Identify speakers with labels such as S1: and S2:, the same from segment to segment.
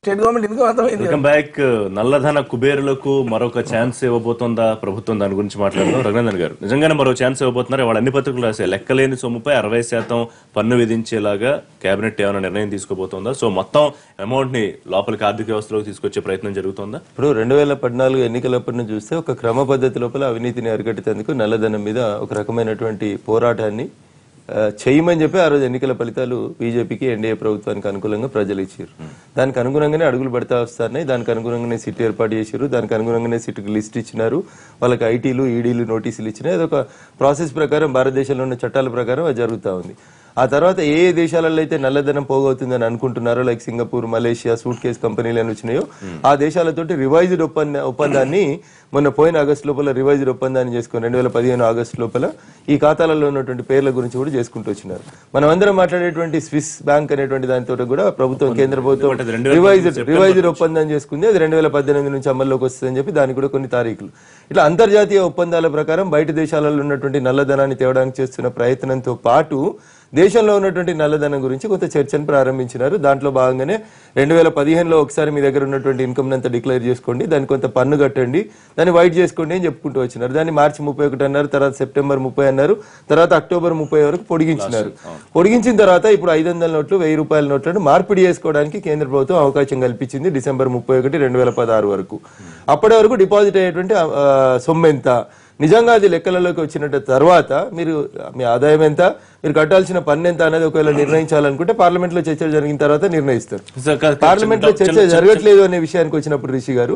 S1: State government ఎందుకు అర్థమైంది.
S2: Welcome back. నల్లధన కుబేరులకు మరొక ఛాన్స్ ఇవ్వబోతోందా ప్రభుత్వం, దాని గురించి మాట్లాడదాం. రఘునందన్ గారు, నిజంగానే మరో ఛాన్స్ ఇవ్వబోతున్నారు. వాళ్ళ అన్ని పత్రికలు రాసే లెక్కలేని సొమ్ముపై 60% పన్ను విధించేలాగా కేబినెట్ ఏమైనా నిర్ణయం తీసుకోబోతోందా? సో మొత్తం అమౌంట్ ని లోపలికి ఆర్థిక వ్యవస్థలోకి తీసుకొచ్చే ప్రయత్నం జరుగుతోందా?
S3: ఇప్పుడు 2014 ఎన్నికలప్పటి నుంచి చూస్తే ఒక క్రమ పద్ధతి లోపల అవినీతిని అరికట్టేందుకు నల్లధనం మీద ఒక రకమైనటువంటి పోరాటాన్ని చేయమని చెప్పి ఆ రోజు ఎన్నికల ఫలితాలు బీజేపీకి ఎన్డీఏ ప్రభుత్వానికి అనుకూలంగా ప్రజలు ఇచ్చారు. దానికి అనుగుణంగానే అడుగులు పడతా వస్తున్నాయి. దానికి అనుగుణంగానే సిట్ ఏర్పాటు చేశారు. దానికి అనుగుణంగానే సిట్కి లిస్ట్ ఇచ్చినారు. వాళ్ళకి ఐటీలు ఈడీలు నోటీసులు ఇచ్చినాయి. అదొక ప్రాసెస్ ప్రకారం భారతదేశంలో ఉన్న చట్టాల ప్రకారం అది జరుగుతూ ఉంది. ఆ తర్వాత ఏ దేశాలలో అయితే నల్లధనం పోగవుతుందని అనుకుంటున్నారో, like Singapore, Malaysia, suit case కంపెనీలు అని వచ్చినాయో ఆ దేశాలతోటి రివైజ్డ్ ఒప్పందాన్ని మొన్న పోయిన ఆగస్టు లోపల రివైజ్డ్ ఒప్పందాన్ని చేసుకుని 2015 ఆగస్టు లోపల ఈ ఖాతాలలో ఉన్నటువంటి పేర్ల గురించి కూడా చేసుకుంటూ వచ్చినారు. మనం అందరం మాట్లాడేటువంటి స్విస్ బ్యాంక్ అనేటువంటి దానితో కూడా ప్రభుత్వం, కేంద్ర ప్రభుత్వం రివైజ్డ్ ఒప్పందం చేసుకుంది. అది 2018 నుంచి అమల్లోకి వస్తుందని చెప్పి దానికి కూడా కొన్ని తారీఖులు. ఇట్లా అంతర్జాతీయ ఒప్పందాల ప్రకారం బయట దేశాలలో ఉన్నటువంటి నల్లధనాన్ని తేవడానికి చేస్తున్న ప్రయత్నంతో పాటు దేశంలో ఉన్నటువంటి నల్లధనం గురించి కొంత చర్చను ప్రారంభించినారు. దాంట్లో భాగంగానే 2015లో ఒకసారి మీ దగ్గర ఉన్నటువంటి ఇన్కమ్ అంతా డిక్లేర్ చేసుకోండి, దానికి కొంత పన్ను కట్టండి, దాన్ని వైట్ చేసుకోండి అని చెప్పుకుంటూ వచ్చినారు. దాన్ని మార్చి 31 అన్నారు, తర్వాత సెప్టెంబర్ 30 అన్నారు, తర్వాత అక్టోబర్ 30 వరకు పొడిగించినారు. పొడిగించిన తర్వాత ఇప్పుడు 500 నోట్లు, 1000 రూపాయల నోట్లను మార్పిడి చేసుకోవడానికి కేంద్ర ప్రభుత్వం అవకాశం కల్పించింది డిసెంబర్ 31, 2016 వరకు. అప్పటి వరకు డిపాజిట్ అయ్యేటువంటి సొమ్ము ఎంత, నిజంగా అది లెక్కలలోకి వచ్చినట్టు తర్వాత మీరు మీ ఆదాయం ఎంత, మీరు కట్టాల్సిన పన్ను ఎంత అనేది ఒకవేళ నిర్ణయించాలనుకుంటే పార్లమెంట్ లో చర్చలు జరిగిన తర్వాత నిర్ణయిస్తారు. పార్లమెంట్ లో చర్చ జరగట్లేదు అనే విషయానికి వచ్చినప్పుడు రిషి గారు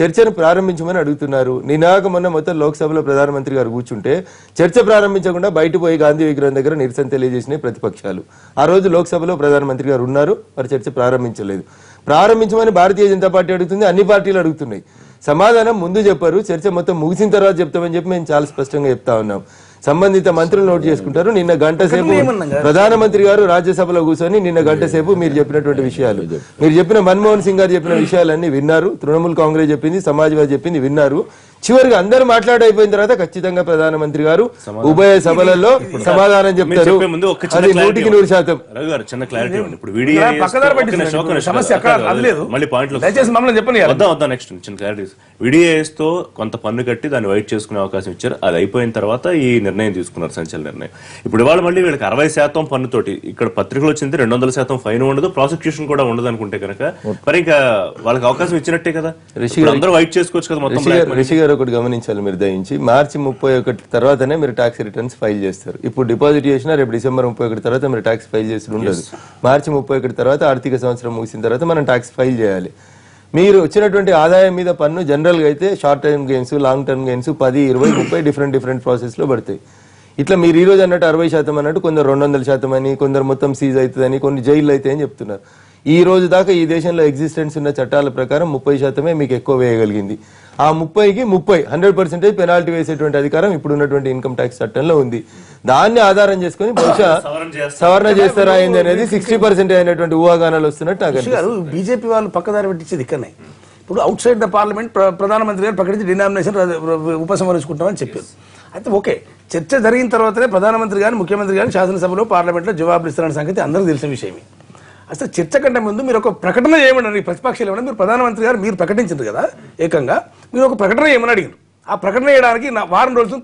S3: చర్చను ప్రారంభించమని అడుగుతున్నారు. నినాక మొన్న మొత్తం లోక్సభలో ప్రధానమంత్రి గారు కూర్చుంటే చర్చ ప్రారంభించకుండా బయట పోయి గాంధీ విగ్రహం దగ్గర నిరసన తెలియజేసిన ప్రతిపక్షాలు. ఆ రోజు లోక్సభలో ప్రధానమంత్రి గారు ఉన్నారు, మరి చర్చ ప్రారంభించలేదు. ప్రారంభించమని భారతీయ జనతా పార్టీ అడుగుతుంది, అన్ని పార్టీలు అడుగుతున్నాయి. సమాధానం ముందు చెప్పారు, చర్చ మొత్తం ముగిసిన తర్వాత చెప్తామని చెప్పి మేము చాలా స్పష్టంగా చెప్తా ఉన్నాం. సంబంధిత మంత్రులు నోట్ చేసుకుంటారు. నిన్న గంట సేపు ప్రధానమంత్రి గారు రాజ్యసభలో కూర్చొని నిన్న గంట సేపు మీరు చెప్పినటువంటి విషయాలు, మీరు చెప్పిన మన్మోహన్ సింగ్ గారు చెప్పిన విషయాలన్నీ విన్నారు, తృణమూల్ కాంగ్రెస్ చెప్పింది, సమాజ్వాదీ చెప్పింది విన్నారు. చివరికి అందరూ మాట్లాడైపోయిన తర్వాత ఖచ్చితంగా ప్రధానమంత్రి గారు ఉభయ సభలలో సమాధానం చెప్తారు. అది 100%.
S2: చిన్న క్లారిటీ విడిఏఎస్ తో కొంత పన్ను కట్టి దాన్ని వైట్ చేసుకునే అవకాశం ఇచ్చారు. అది అయిపోయిన తర్వాత ఈ నిర్ణయం తీసుకున్నారు, సంచలన నిర్ణయం. ఇప్పుడు ఇవాళ మళ్ళీ వీళ్ళకి 60% పన్నుతోటి ఇక్కడ పత్రికలు వచ్చింది, 200% ఫైన్ ఉండదు, ప్రాసిక్యూషన్ కూడా ఉండదు అనుకుంటే కనుక మరి ఇంకా వాళ్ళకి అవకాశం ఇచ్చినట్టే కదా. అందరూ వైట్ చేసుకోవచ్చు కదా మొత్తం.
S3: ఒకటి గమనించాలి మీరు దయించి, మార్చి 31 తర్వాతనే మీరు ట్యాక్స్ రిటర్న్స్ ఫైల్ చేస్తారు. ఇప్పుడు డిపాజిట్ చేసినా రేపు డిసెంబర్ 31 తర్వాత మీరు ట్యాక్స్ ఫైల్ చేసి ఉండదు. మార్చి 31 తర్వాత ఆర్థిక సంవత్సరం ముగిసిన తర్వాత మనం ట్యాక్స్ ఫైల్ చేయాలి. మీరు వచ్చినటువంటి ఆదాయం మీద పన్ను జనరల్ గా అయితే short term gains, long term gains 10, 20, 30 different process లో పడతాయి. ఇట్లా మీరు ఈ రోజు అన్నట్టు 60% అన్నట్టు కొందరు 200% అని, కొందరు మొత్తం సీజ్ అవుతుందని, కొన్ని జైలు అయితే అని చెప్తున్నారు. ఈ రోజు దాకా ఈ దేశంలో ఎగ్జిస్టెన్స్ ఉన్న చట్టాల ప్రకారం 30% మీకు ఎక్కువ వేయగలిగింది. ఆ 30కి 100% పెనాల్టీ వేసేటువంటి అధికారం ఇప్పుడు ఉన్నటువంటి ఇన్కమ్ ట్యాక్స్ చట్టంలో ఉంది. దాన్ని ఆధారం చేసుకుని బహుశా సవరణ చేస్తారా అయింది అనేది 60% అయినటువంటి ఊహాగానాలు వస్తున్నట్టు నాకు.
S1: బీజేపీ వాళ్ళు పక్కదారి పెట్టించేది ఇక్కడనే. ఇప్పుడు అవుట్ సైడ్ ద పార్లమెంట్ ప్రధానమంత్రి గారు ప్రకటించి డినామినేషన్ ఉపసంహరించుకుంటామని చెప్పారు. అయితే ఓకే, చర్చ జరిగిన తర్వాతనే ప్రధానమంత్రి గారు, ముఖ్యమంత్రి గారు శాసనసభలో పార్లమెంట్లో జవాబులు ఇస్తారన్న సంగతి అందరికీ తెలిసిన విషయమే. అసలు చర్చ కంటే ముందు మీరు ఒక ప్రకటన చేయమని ప్రతిపక్షాలు ఏమన్నా, మీరు ప్రధానమంత్రి గారు మీరు ప్రకటించారు కదా ఏకంగా, మీరు ఒక ప్రకటన చేయమని అడిగారు. ఆ ప్రకటన చేయడానికి వారం రోజులు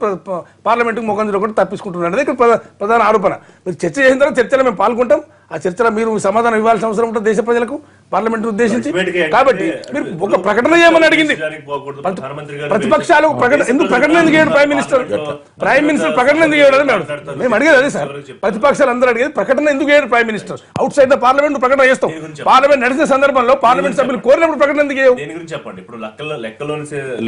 S1: పార్లమెంటుకు ముఖంలో కూడా తప్పించుకుంటున్నారు. ఇక్కడ ప్రధాన ఆరోపణ. మీరు చర్చ చేసిన తర్వాత చర్చలో మేము పాల్గొంటాం, ఆ చర్చలో మీరు సమాధానం ఇవ్వాల్సిన అవసరం ఉంటుంది దేశ ప్రజలకు పార్లమెంట్ ఉద్దేశించి. కాబట్టి మీరు ఒక ప్రకటన చేయమని అడిగింది ప్రతిపక్షాలు. ఎందుకు ప్రకటన ఎందుకు చేయడు ప్రైమ్ మినిస్టర్? ప్రైమ్ మినిస్టర్ ప్రకటన ఎందుకు చేయడం మేము అడిగేది అదే సార్. ప్రతిపక్షాలు అందరూ అడిగేది ప్రకటన ఎందుకు చేయడు prime minister? Out side the parliament ప్రకటన చేస్తాం, పార్లమెంట్ నడిచిన సందర్భంలో పార్లమెంట్ సభ్యులు కోరినప్పుడు ప్రకటన ఎందుకు చేయవు?
S2: చెప్పండి. ఇప్పుడు లెక్కలో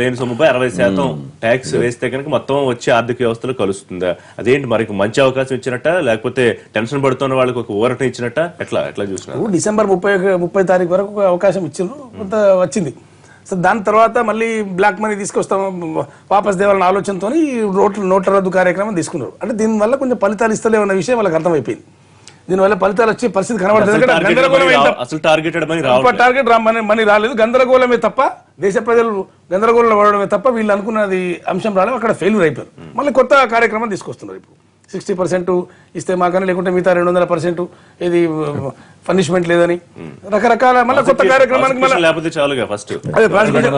S2: లేని సొమ్ముపై 60% ట్యాక్స్ వేస్తే కనుక మొత్తం వచ్చే ఆర్థిక వ్యవస్థలో కలుస్తుందా? అదేంటి మరి మంచి అవకాశం ఇచ్చినట్ట, లేకపోతే టెన్షన్ పడుతున్న వాళ్ళకి ఒక ఊరట ఇచ్చినట్ట? ఎట్లా చూసినా
S1: డిసెంబర్ 30 తారీఖు వరకు అవకాశం ఇచ్చిండ్రు, కొంత వచ్చింది. సో దాని తర్వాత మళ్ళీ బ్లాక్ మనీ తీసుకొస్తాం వాపస్ దేవాలన్న ఆలోచనతో నోట్ల రద్దు కార్యక్రమం తీసుకున్నారు. అంటే దీనివల్ల కొంచెం ఫలితాలు ఇస్తలేవు అన్న విషయం వాళ్ళకి అర్థమైపోయింది. దీనివల్ల ఫలితాలు వచ్చే పరిస్థితి కనబడుతుంది. టార్గెట్ మనీ రాలేదు, గందరగోళమే తప్ప, దేశ ప్రజలు గందరగోళంలో పడడమే తప్ప వీళ్ళు అనుకున్నది అంశం రాలేదు, అక్కడ ఫెయిల్యూర్ అయిపోయారు. మళ్ళీ కొత్త కార్యక్రమం తీసుకొస్తున్నారు. ఇప్పుడు 60% ఇస్తే మాకని, లేకుంటే మిగతా 200% ఇది పనిష్మెంట్ లేదని రకరకాల మళ్ళీ కొత్త కార్యక్రమానికి మళ్ళీ
S2: లేకపోతే చాలుగా ఫస్ట్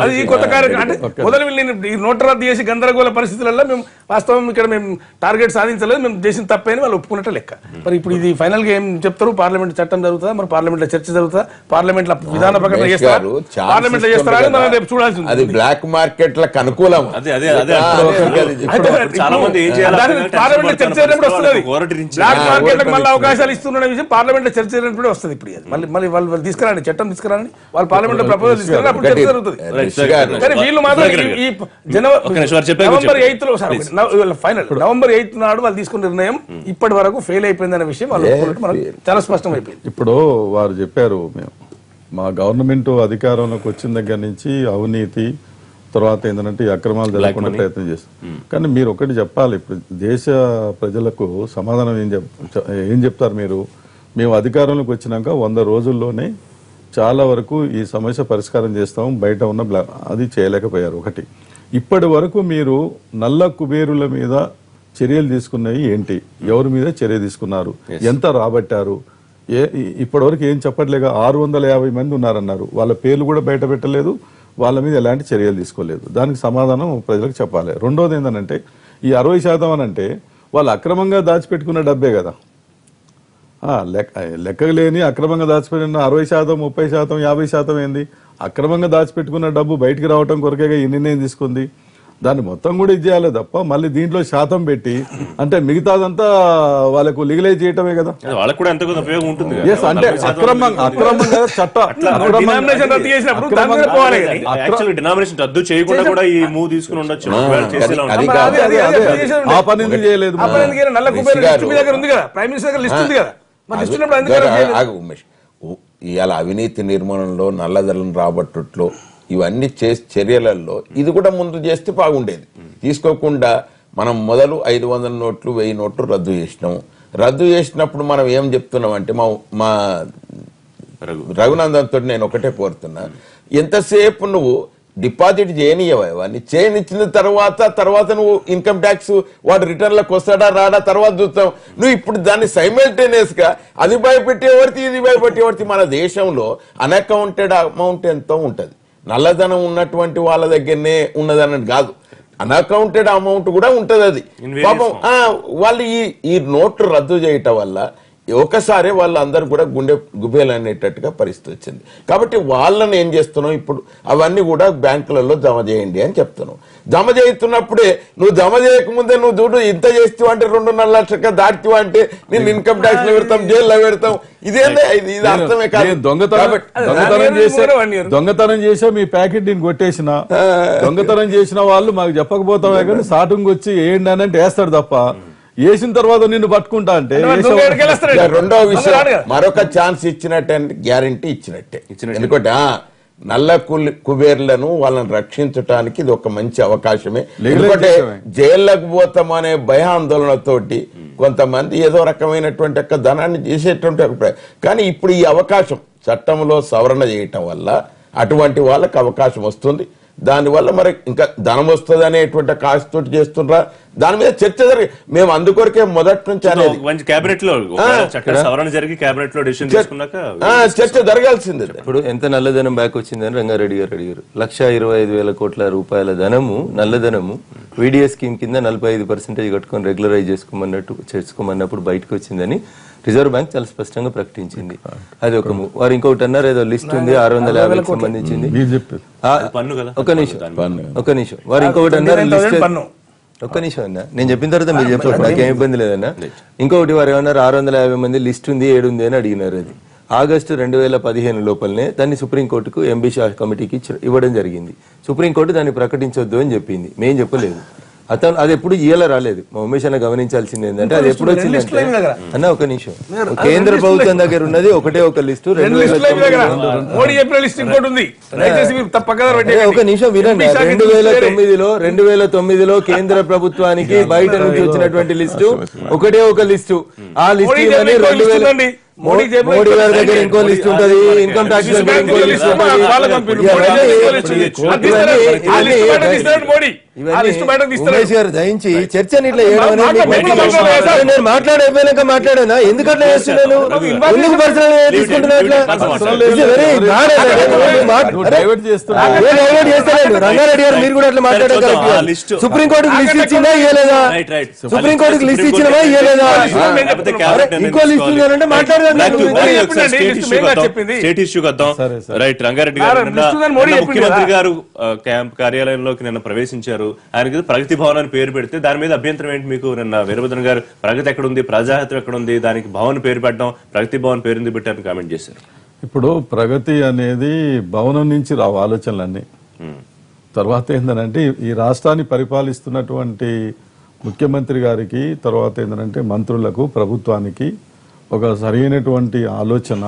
S1: అది ఈ కొత్త కార్యక్రమం అంటే మొదలు వెళ్ళిన ఈ నోటు రద్దు చేసి గందరగోళ పరిస్థితులలో మేము వాస్తవం ఇక్కడ మేము టార్గెట్ సాధించలేదు, మేము చేసిన తప్పని వాళ్ళు ఒప్పుకున్నట్టు లెక్క. మరి ఇప్పుడు ఇది ఫైనల్ గా ఏం చెప్తారు? పార్లమెంట్ చట్టం జరుగుతుందా, మరి పార్లమెంట్ లో చర్చ జరుగుతుందా, పార్లమెంట్ లో విధాన ప్రకటన చేస్తారు, పార్లమెంట్ లో చేస్తారా అని మనం రేపు చూడాల్సి ఉంది.
S4: అది బ్లాక్ మార్కెట్ లకు అనుకూలం.
S2: చాలా మంది ఏం చేయాలి
S1: పార్లమెంట్ లో చర్చ జరిగినప్పుడు వస్తుంది. బ్లాక్ మార్కెట్ లకు మళ్ళీ అవకాశాలు ఇస్తున్న విషయం పార్లమెంట్ లో చర్చ జరిగినప్పుడు వస్తుంది. ఇప్పుడు మళ్ళీ మళ్ళీ వాళ్ళు తీసుకురండి, చట్టం తీసుకురండి, వాళ్ళు పార్లమెంట్ లో ప్రపోజల్ తీసుకురండి, అప్పుడు చర్చ జరుగుతుంది. కానీ వీళ్ళు మాత్రం ఈ నవంబర్ 8 లో ఫైనల్ నవంబర్ 8 నాడు వాళ్ళు తీసుకున్న నిర్ణయం ఇప్పటి వరకు ఫెయిల్ అయిపోయిందనే విషయం వాళ్ళు మనకు చాలా స్పష్టం అయిపోయింది.
S5: ఇప్పుడు వారు చెప్పారు, మేము మా గవర్నమెంట్ అధికారంలోకి వచ్చిన దగ్గర నుంచి అవినీతి తర్వాత ఏంటంటే ఈ అక్రమాలు జరగకుండా ప్రయత్నం చేస్తాం. కానీ మీరు ఒకటి చెప్పాలి, ఇప్పుడు దేశ ప్రజలకు సమాధానం ఏం చెప్తారు మీరు? మేము అధికారంలోకి వచ్చినాక 100 రోజుల్లోనే చాలా వరకు ఈ సమస్య పరిష్కారం చేస్తాం, బయట ఉన్న అది చేయలేకపోయారు. ఒకటి, ఇప్పటి వరకు మీరు నల్ల కుబేరుల మీద చర్యలు తీసుకున్నవి ఏంటి? ఎవరి మీద చర్య తీసుకున్నారు? ఎంత రాబట్టారు? ఇప్పటి వరకు ఏం చెప్పట్లేక 650 మంది ఉన్నారన్నారు, వాళ్ళ పేర్లు కూడా బయట పెట్టలేదు, వాళ్ళ మీద ఎలాంటి చర్యలు తీసుకోలేదు. దానికి సమాధానం ప్రజలకు చెప్పాలి. రెండోది ఏంటంటే ఈ 60% అని అంటే వాళ్ళు అక్రమంగా దాచిపెట్టుకున్న డబ్బే కదా. లెక్క లేని అక్రమంగా దాచిపెట్టిన 60%, 30%, 50% ఏంది? అక్రమంగా దాచిపెట్టుకున్న డబ్బు బయటికి రావటం కొరకేగా ఈ నిర్ణయం తీసుకుంది. దాన్ని మొత్తం కూడా ఇచ్చేయాలి తప్ప మళ్ళీ దీంట్లో శాతం పెట్టి అంటే మిగతాదంతా వాళ్ళకు లీగలైజ్ చేయటమే కదా.
S2: వాళ్ళకు కూడా ఎంతో ఉపయోగం ఉంటుంది.
S5: అంటే అక్రమంగా
S2: డినామినేషన్ రద్దు చేయకుండా కూడా ఈ మూవ్ తీసుకుని ఉండొచ్చు.
S5: ఆ పని ఎందుకు చేయలేదు?
S4: ఇవాళ అవినీతి నిర్మూలనలో, నల్లధరలను రాబట్టుట్లో, ఇవన్నీ చర్యలలో ఇది కూడా ముందు చేస్తే బాగుండేది. తీసుకోకుండా మనం మొదలు 500 నోట్లు 1000 నోట్లు రద్దు చేసినాం. రద్దు చేసినప్పుడు మనం ఏం చెప్తున్నాం అంటే మా రఘునందన్ తోటి నేను ఒకటే కోరుతున్నా, ఎంతసేపు నువ్వు డిపాజిట్ చేయనియవాన్ని చేయనిచ్చిన తర్వాత నువ్వు ఇన్కమ్ ట్యాక్స్ వాడు రిటర్న్లకు వస్తాడా రాడా తర్వాత చూస్తాం. నువ్వు ఇప్పుడు దాన్ని సైమల్టేనియస్ గా అది భయపెట్టేవాడికి ఇది భయపెట్టేవాడికి. మన దేశంలో అన్అకౌంటెడ్ అమౌంట్ ఎంతో ఉంటది. నల్లధనం ఉన్నటువంటి వాళ్ళ దగ్గరనే ఉన్నదన్నది కాదు, అన్అకౌంటెడ్ అమౌంట్ కూడా ఉంటది. అది పాపం వాళ్ళు ఈ నోట్లు రద్దు చేయటం వల్ల ఒకసారి వాళ్ళందరూ కూడా గుండె గుబేలు అనేటట్టుగా పరిస్థితి వచ్చింది. కాబట్టి వాళ్ళని ఏం చేస్తున్నావు, ఇప్పుడు అవన్నీ కూడా బ్యాంకులలో జమ చేయండి అని చెప్తున్నావు. జమ చేస్తున్నప్పుడే నువ్వు జమ చేయకముందే నువ్వు చూడు ఇంత చేస్తావు అంటే 2.5 లక్షలు దాటివా అంటే నేను ఇన్కమ్ ట్యాక్స్ లో పెడతాం, జైల్లో పెడతాం. ఇదేందే ఇది అర్థమే కాదు.
S5: దొంగతనం చేసా మీ ప్యాకెట్ నేను కొట్టేసిన, దొంగతనం చేసిన వాళ్ళు మాకు చెప్పకపోతామే కానీ స్టార్టింగ్ వచ్చి ఏంటి అని అంటే వేస్తాడు తప్ప వేసిన తర్వాత నిన్ను పట్టుకుంటా అంటే.
S4: రెండో విషయం, మరొక ఛాన్స్ ఇచ్చినట్టే, గ్యారంటీ ఇచ్చినట్టే. ఎందుకంటే నల్ల కుబేర్లను వాళ్ళని రక్షించడానికి ఇది ఒక మంచి అవకాశమే. ఎందుకంటే జైళ్లకు పోతామనే భయాందోళనతోటి కొంతమంది ఏదో రకమైనటువంటి యొక్క ధనాన్ని చేసేటువంటి అభిప్రాయం. కానీ ఇప్పుడు ఈ అవకాశం చట్టంలో సవరణ చేయటం వల్ల అటువంటి వాళ్ళకి అవకాశం వస్తుంది. దానివల్ల మరి ఇంకా ధనం వస్తుంది అనేటువంటి కాస్తోటి చేస్తుండ్రా, దాని మీద చర్చ జరిగి మేము అందుకొరకే మొదటి నుంచి అనేది చర్చ జరగాల్సిందే.
S3: ఇప్పుడు ఎంత నల్లధనం బ్యాక్ వచ్చిందని రంగారెడ్డి గారు అడిగారు. 1,25,000 కోట్ల రూపాయల ధనము నల్లధనము వీడియో స్కీమ్ కింద 45% కట్టుకొని రెగ్యులరైజ్ చేసుకోమన్నప్పుడు బయటకు వచ్చిందని రిజర్వ్ బ్యాంక్ చాలా స్పష్టంగా ప్రకటించింది. అది ఒక వారు ఇంకొకటి అన్నారు, ఏదో లిస్ట్ ఉంది 650 సంబంధించింది. ఒక నిమిషం వారు ఇంకొకటి అన్నారు, ఒక్క నిమిషం అన్నా నేను చెప్పిన తర్వాత మీరు చెప్పండి, నాకేం ఇబ్బంది లేదన్నా. ఇంకొకటి వారు ఏమన్నారు, 650 మంది లిస్ట్ ఉంది 7 ఉంది అని అడిగినారు. అది ఆగస్టు 2015 లోపలనే దాన్ని సుప్రీంకోర్టుకు ఎంబీ షా కమిటీకి ఇవ్వడం జరిగింది. సుప్రీంకోర్టు దాన్ని ప్రకటించొద్దు అని చెప్పింది, మేం చెప్పలేదు. అది ఎప్పుడు ఇయ్యాల రాలేదు. మా ఉమేష్ అన్న గమనించాల్సింది ఏంటంటే అది ఎప్పుడు వచ్చిందంటే అన్న ఒక నిమిషం, కేంద్ర ప్రభుత్వం దగ్గర ఉన్నది ఒకటే ఒక లిస్టు. 2009 ఒక నిమిషం వినండి, 2009లో కేంద్ర ప్రభుత్వానికి బయట నుంచి వచ్చినటువంటి లిస్టు ఒకటే ఒక లిస్టు. ఆ లిస్టు మోడీ గారి దగ్గర ఇంకో లిస్ట్ ఉంటది, ఇన్కమ్ ట్యాక్స్ దగ్గర ఇంకో లిస్ట్ ఉంటది.
S1: ఆ లిస్టు బయటకు తీస్తారు.
S3: ఉమేష్ గారు దయించి చర్చని ఇట్లా
S1: మాట్లాడు.
S3: నేను మాట్లాడైపోయాక మాట్లాడానా ఎందుకు అట్లా చేస్తున్నాను ఎందుకు పర్సనల్ తీసుకుంటున్నా
S5: డైవర్ట్ చేస్తున్నా
S3: రంగారెడ్డి గారు మీరు కూడా అట్లా మాట్లాడారు సుప్రీంకోర్టుకి లిస్ట్ ఇచ్చిందా ఇవ్వలేదా సుప్రీంకోర్టుకి లిస్ట్ ఇచ్చినవా ఇవ్వలేదా ఇంకో లిస్ట్ ఉందంటే
S2: స్టేట్ ఇష్యూ వద్దాం. రైట్, రంగారెడ్డి గారు ముఖ్యమంత్రి గారు క్యాంప్ కార్యాలయంలోకి నిన్న ప్రవేశించారు. ఆయనకి ప్రగతి భవన్ అని పేరు పెడితే దాని మీద అభ్యంతరం ఏంటి మీకు? నిన్న వీరభద్రం గారు ప్రగతి ఎక్కడుంది, ప్రజాహితం ఎక్కడుంది, దానికి భవన్ పేరు పెట్టడం, ప్రగతి భవన్ పేరు ఎందుకు పెట్టారని కామెంట్ చేశారు.
S5: ఇప్పుడు ప్రగతి అనేది భవనం నుంచి రావు ఆలోచనలన్నీ. తర్వాత ఏంటంటే ఈ రాష్ట్రాన్ని పరిపాలిస్తున్నటువంటి ముఖ్యమంత్రి గారికి, తర్వాత ఏంటంటే మంత్రులకు, ప్రభుత్వానికి ఒక సరైనటువంటి ఆలోచన,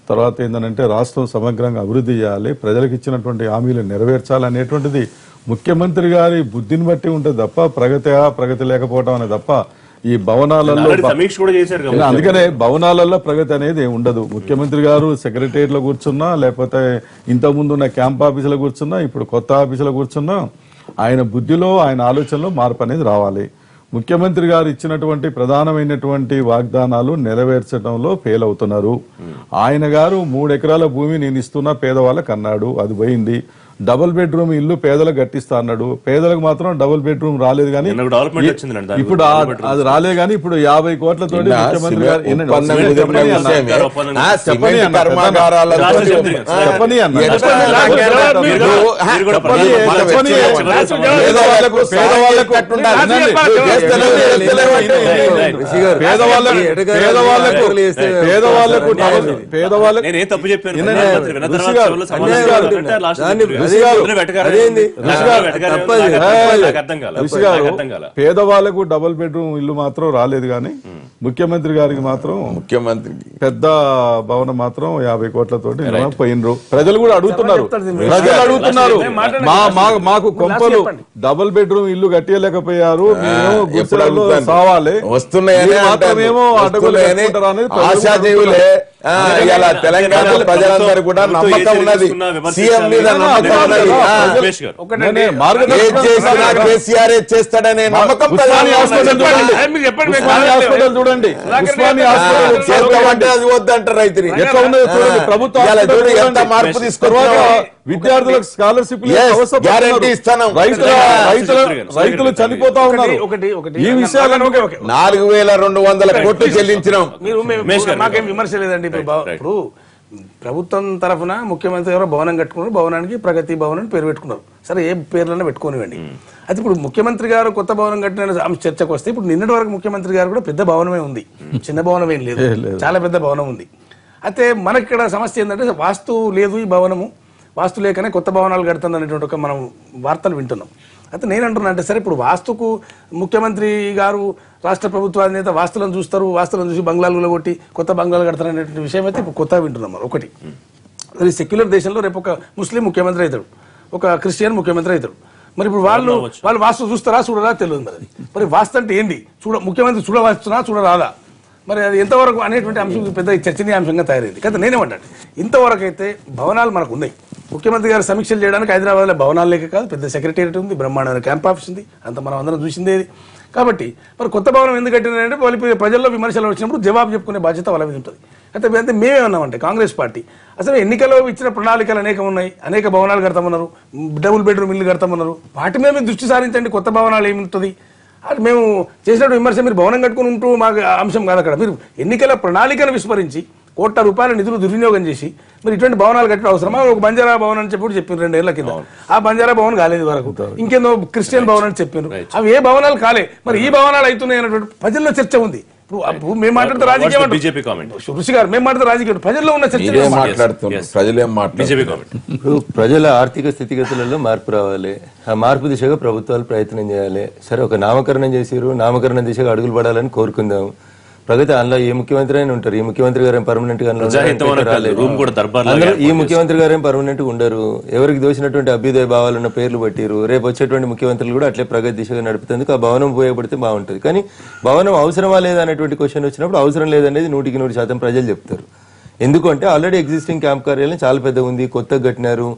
S5: తర్వాత ఏంటంటే రాష్ట్రం సమగ్రంగా అభివృద్ధి చేయాలి, ప్రజలకు ఇచ్చినటువంటి హామీలు నెరవేర్చాలి అనేటువంటిది ముఖ్యమంత్రి గారి బుద్ధిని బట్టి ఉంటుంది తప్ప ప్రగతి లేకపోవడం అనేది తప్ప ఈ భవనాలలో
S2: సమీక్ష కూడా చేశారు.
S5: అందుకనే భవనాలలో ప్రగతి అనేది ఉండదు. ముఖ్యమంత్రి గారు సెక్రటరియట్ లో కూర్చున్నా, లేకపోతే ఇంతకుముందు ఉన్న క్యాంప్ ఆఫీసులో కూర్చున్నా, ఇప్పుడు కొత్త ఆఫీసులో కూర్చున్నా, ఆయన బుద్ధిలో ఆయన ఆలోచనలో మార్పు అనేది రావాలి. ముఖ్యమంత్రి గారు ఇచ్చినటువంటి ప్రధానమైనటువంటి వాగ్దానాలు నెరవేర్చడంలో ఫెయిల్ అవుతున్నారు. ఆయన గారు 3 ఎకరాల భూమి నేను ఇస్తున్నా పేదవాళ్ళకి అన్నాడు, అది పోయింది. డబుల్ బెడ్రూమ్ ఇల్లు పేదలకు కట్టిస్తా అన్నాడు, పేదలకు మాత్రం డబుల్ బెడ్రూమ్ రాలేదు. కానీ ఇప్పుడు అది రాలేదు. కానీ ఇప్పుడు 50 కోట్లతో ముఖ్యమంత్రి గారు పేదవాళ్ళకు డబుల్ బెడ్రూమ్ ఇల్లు మాత్రం రాలేదు. కానీ ముఖ్యమంత్రి గారికి మాత్రం పెద్ద భవనం మాత్రం 50 కోట్లతోటి పోయినరు. ప్రజలు కూడా అడుగుతున్నారు, మాకు కొంపలు డబుల్ బెడ్రూమ్ ఇల్లు కట్టలేకపోయారు, మేము గుడిసెలలో సావాలి, మాత్రమేమో
S4: ఆశాదేవులే. ఇలా తెలంగాణ ప్రజలందరూ కూడా నమ్మకం ఉన్నది, సీఎం మీద నమ్మకం ఉన్నది. కేసీఆర్ చేస్తాడనే నమ్మకం
S5: చూడండి.
S4: చేస్తామంటే అది వద్దంటారు రైతుని.
S5: ఎట్లా ఉన్నదో చూడండి. ప్రభుత్వం
S4: ఎంత మార్పు తీసుకున్నారు.
S5: విద్యార్థులకు స్కాలర్షిప్
S4: గ్యారంటీ ఇస్తాను.
S5: రైతులు చనిపోతా ఉన్నారు. ఈ విషయాలను
S4: 4200 కోట్లు చెల్లించినాం.
S1: మాకేం విమర్శ లేదండి. ఇప్పుడు ప్రభుత్వం తరఫున ముఖ్యమంత్రి గారు భవనం కట్టుకున్నారు, భవనానికి ప్రగతి భవన్ అని పేరు పెట్టుకున్నారు. సరే, ఏ పేర్లన్నా పెట్టుకోనివ్వండి. అయితే ఇప్పుడు ముఖ్యమంత్రి గారు కొత్త భవనం కట్టిన చర్చకు వస్తే, ఇప్పుడు నిన్నటి వరకు ముఖ్యమంత్రి గారు కూడా పెద్ద భవనమే ఉంది, చిన్న భవనం ఏం లేదు, చాలా పెద్ద భవనం ఉంది. అయితే మనకి ఇక్కడ సమస్య ఏంటంటే వాస్తు లేదు, ఈ భవనము వాస్తు లేకనే కొత్త భవనాలు కడుతుంది అనేటువంటి ఒక మనం వార్తలు వింటున్నాం. అయితే నేను అంటున్నా అంటే, సరే ఇప్పుడు వాస్తుకు ముఖ్యమంత్రి గారు రాష్ట్ర ప్రభుత్వ అధినేత వాస్తులను చూస్తారు, వాస్తులను చూసి బంగ్లాలు కొట్టి కొత్త బంగ్లాలు కడతారు అనేటువంటి విషయం అయితే ఇప్పుడు కొత్తగా వింటున్నాం. మనం ఒకటి, అది సెక్యులర్ దేశంలో రేపు ఒక ముస్లిం ముఖ్యమంత్రి అవుతాడు, ఒక క్రిస్టియన్ ముఖ్యమంత్రి అవుతాడు. మరి ఇప్పుడు వాళ్ళు వాస్తు చూస్తారా చూడరా తెలియదు. మరి వాస్తు అంటే ఏంటి, ముఖ్యమంత్రి చూడవచ్చునా చూడరాదా, మరి అది ఎంతవరకు అనేటువంటి అంశం పెద్ద చర్చనీయాంశంగా తయారైంది కదా. నేనేమంటాను, ఇంతవరకు అయితే భవనాలు మనకు ఉన్నాయి. ముఖ్యమంత్రి గారు సమీక్షలు చేయడానికి హైదరాబాద్లో భవనాలు లేక కాదు, పెద్ద సెక్రటేరియట్ ఉంది, బ్రహ్మాండమైన క్యాంప్ ఆఫీస్ ఉంది, అంత మనం అందరం చూసిందేది. కాబట్టి మరి కొత్త భవనం ఎందుకు కట్టినారంటే వాళ్ళు ప్రజల్లో విమర్శలు వచ్చినప్పుడు జవాబు చెప్పుకునే బాధ్యత వాళ్ళ మీద ఉంటుంది. అయితే మేమేమన్నామంటే, కాంగ్రెస్ పార్టీ అసలు ఎన్నికల్లో ఇచ్చిన ప్రణాళికలు అనేకం ఉన్నాయి, అనేక భవనాలు కడతామన్నారు, డబుల్ బెడ్రూమ్ ఇల్లు కడతామన్నారు, వాటి మీద మీరు దృష్టి సారించండి. కొత్త భవనాలు ఏముంటుంది అది మేము చేసినట్టు విమర్శ మీరు భవనం కట్టుకుని ఉంటూ మాకు అంశం కాదు. అక్కడ మీరు ఎన్నికల ప్రణాళికను విస్మరించి కోట్ల రూపాయల నిధులు దుర్వినియోగం చేసి మరి ఇటువంటి భవనాలు కట్టడం అవసరమా? ఒక బంజారా భవన్ అని చెప్పి చెప్పారు 2 ఏళ్ల కింద, ఆ బంజారా భవన్ కాలేదు వరకు, ఇంకేందో క్రిస్టియన్ భవన్ అని చెప్పారు, అవి ఏ భవనాలు కాలే. మరి ఈ భవనాలు అవుతున్నాయి అన్నటువంటి ప్రజల్లో చర్చ ఉంది. ఇప్పుడు మేము మాట్లాడితే రాజకీయం, ఋషి గారు మేము మాట్లాడితే రాజకీయం, ప్రజల్లో ఉన్న చర్చ
S3: ఇప్పుడు ప్రజల ఆర్థిక స్థితిగతులలో మార్పు రావాలి, ఆ మార్పు దిశగా ప్రభుత్వాలు ప్రయత్నం చేయాలి. సరే, ఒక నామకరణం చేసిరు, నామకరణ దిశగా అడుగులు పడాలని కోరుకుందాం. ప్రగతి అందులో ఏ ముఖ్యమంత్రి అయినా ఉంటారు, ఈ ముఖ్యమంత్రి గారు పర్మనెంట్ గా ఈ ముఖ్యమంత్రి గారు ఏం పర్మనెంట్ గా ఉండరు. ఎవరికి దోచినటువంటి అభ్యుదయ భావాలున్న పేర్లు పట్టిరు. రేపు వచ్చేటువంటి ముఖ్యమంత్రులు కూడా అట్లే ప్రగతి దిశగా నడుపుతుంది. ఆ భవనం ఉపయోగపడితే బాగుంటుంది. కానీ భవనం అవసరమా లేదా అనేటువంటి క్వశ్చన్ వచ్చినప్పుడు అవసరం లేదనేది 100% ప్రజలు చెప్తారు. ఎందుకంటే ఆల్రెడీ ఎగ్జిస్టింగ్ క్యాంప్ కార్యాలయం చాలా పెద్ద ఉంది, కొత్తగా కట్టినారు.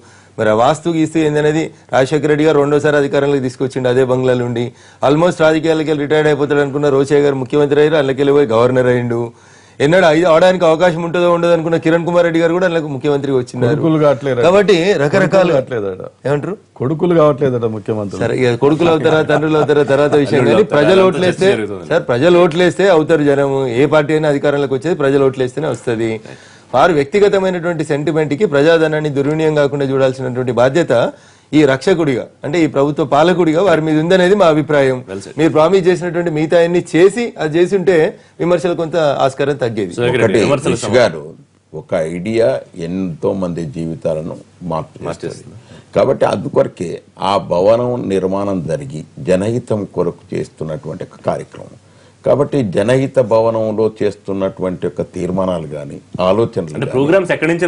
S3: మరి ఆ వాస్తు గీస్తూ ఏందనేది రాజశేఖర రెడ్డి గారు రెండోసారి అధికారంలోకి తీసుకొచ్చిండు అదే బంగ్లాలో ఉండి. ఆల్మోస్ట్ రాజకీయాలకి రిటైర్డ్ అయిపోతాడు అనుకున్న రోషయ్య గారు ముఖ్యమంత్రి అయ్యారు, అందులోకి పోయి గవర్నర్ అయ్యిండు. ఎన్నడూ అవడానికి అవకాశం ఉంటుందో ఉండదు అనుకున్న కిరణ్ కుమార్ రెడ్డి గారు కూడా అందులోకి ముఖ్యమంత్రి వచ్చినారు. కాబట్టి రకరకాలు ఏమంటారు
S5: కొడుకులు కావట్లేదట ముఖ్యమంత్రి.
S3: సరే కొడుకులు అవుతారా తండ్రులు అవుతారా తర్వాత విషయం, కానీ ప్రజలు ఓట్లేస్తే సార్ ప్రజలు ఓట్లేస్తే అవుతారు జనం. ఏ పార్టీ అయినా అధికారంలోకి వచ్చేది ప్రజలు ఓట్లేస్తేనే వస్తుంది. వారు వ్యక్తిగతమైనటువంటి సెంటిమెంట్ కి ప్రజాధనాన్ని దుర్వినియోగం కాకుండా చూడాల్సినటువంటి బాధ్యత ఈ రక్షకుడిగా అంటే ఈ ప్రభుత్వ పాలకుడిగా వారి మీద ఉందనేది మా అభిప్రాయం. మీరు ప్రామిస్ చేసినటువంటి మిగతా అన్ని చేసి అది చేసి ఉంటే విమర్శలు కొంత ఆస్కారం తగ్గేది.
S4: గారు ఒక ఐడియా ఎంతో మంది జీవితాలను మార్చేస్తుంది. కాబట్టి అందుకొరకే ఆ భవనం నిర్మాణం జరిగి జనహితం కొరకు చేస్తున్నటువంటి ఒక కార్యక్రమం. కాబట్టి జనహిత భవనంలో చేస్తున్నటువంటి ఒక తీర్మానాలు గాని ఆలోచనలు
S2: ప్రోగ్రామ్స్ ఎక్కడి నుంచి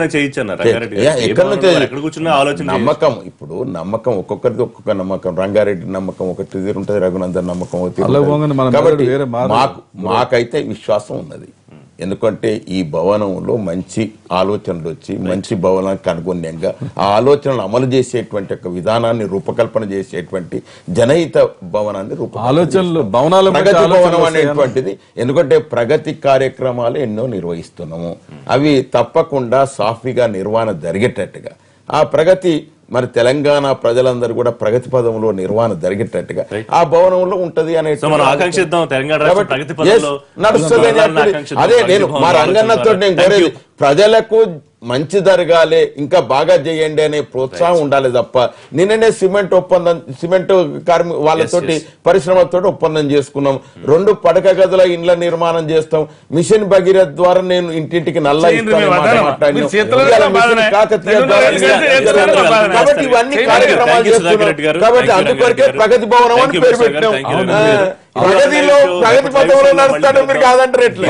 S4: నమ్మకం, ఇప్పుడు నమ్మకం ఒక్కొక్కరికి ఒక్కొక్క నమ్మకం. రంగారెడ్డి నమ్మకం ఒకటి తీరు ఉంటుంది, రఘునందన్ నమ్మకం కాబట్టి మాకైతే విశ్వాసం ఉన్నది. ఎందుకంటే ఈ భవనంలో మంచి ఆలోచనలు వచ్చి మంచి భవనానికి అనుగుణ్యంగా ఆ ఆలోచనలు అమలు చేసేటువంటి ఒక విధానాన్ని రూపకల్పన చేసేటువంటి జనహిత భవనాన్ని ప్రగతి భవనం అనేటువంటిది. ఎందుకంటే ప్రగతి కార్యక్రమాలు ఎన్నో నిర్వహిస్తున్నాము, అవి తప్పకుండా సాఫీగా నిర్వహణ జరిగేటట్టుగా ఆ ప్రగతి మరి తెలంగాణ ప్రజలందరూ కూడా ప్రగతి పదంలో నిర్వహణ జరిగేటట్టుగా ఆ భవనంలో ఉంటది అనే నడుస్తుంది. అదే నేను మా రంగన్నతో నేను కోరేది ప్రజలకు మంచి జరగాలి, ఇంకా బాగా చేయండి అనే ప్రోత్సాహం ఉండాలి తప్ప నిన్ననే సిమెంట్ వాళ్ళతోటి పరిశ్రమతో ఒప్పందం చేసుకున్నాం. 2 పడక గదుల ఇండ్ల నిర్మాణం చేస్తాం. మిషన్ భగీరథ ద్వారా నేను ఇంటింటికి నల్ల కాబట్టి ఇవన్నీ కార్యక్రమాలు చేస్తున్నాం. కాబట్టి అందుకొరకే ప్రగతి భవనం అని పేరు పెట్టినాం. ప్రగతి పథంలో నడుస్తాడు మీరు కాదంటారు ఎట్లా.